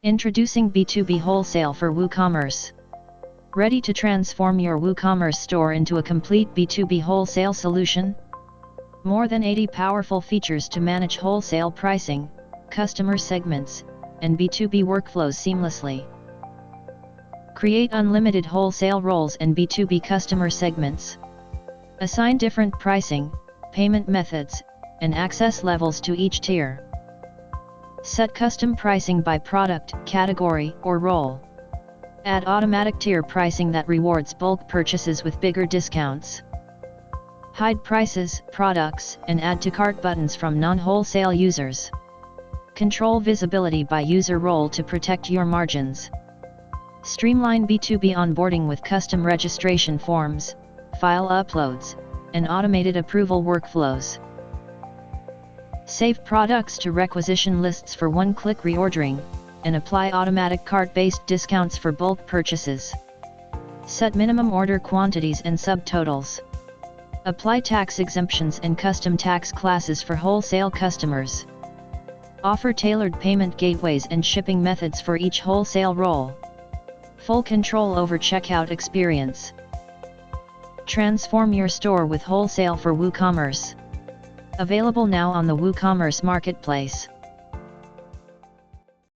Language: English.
Introducing B2B Wholesale for WooCommerce. Ready to transform your WooCommerce store into a complete B2B wholesale solution? More than 80 powerful features to manage wholesale pricing, customer segments, and B2B workflows seamlessly. Create unlimited wholesale roles and B2B customer segments. Assign different pricing, payment methods, and access levels to each tier. Set custom pricing by product, category, or role. Add automatic tier pricing that rewards bulk purchases with bigger discounts. Hide prices, products, and add to cart buttons from non-wholesale users. Control visibility by user role to protect your margins. Streamline B2B onboarding with custom registration forms, file uploads, and automated approval workflows. Save products to requisition lists for one-click reordering, and apply automatic cart-based discounts for bulk purchases. Set minimum order quantities and subtotals. Apply tax exemptions and custom tax classes for wholesale customers. Offer tailored payment gateways and shipping methods for each wholesale role. Full control over checkout experience. Transform your store with Wholesale for WooCommerce. Available now on the WooCommerce marketplace.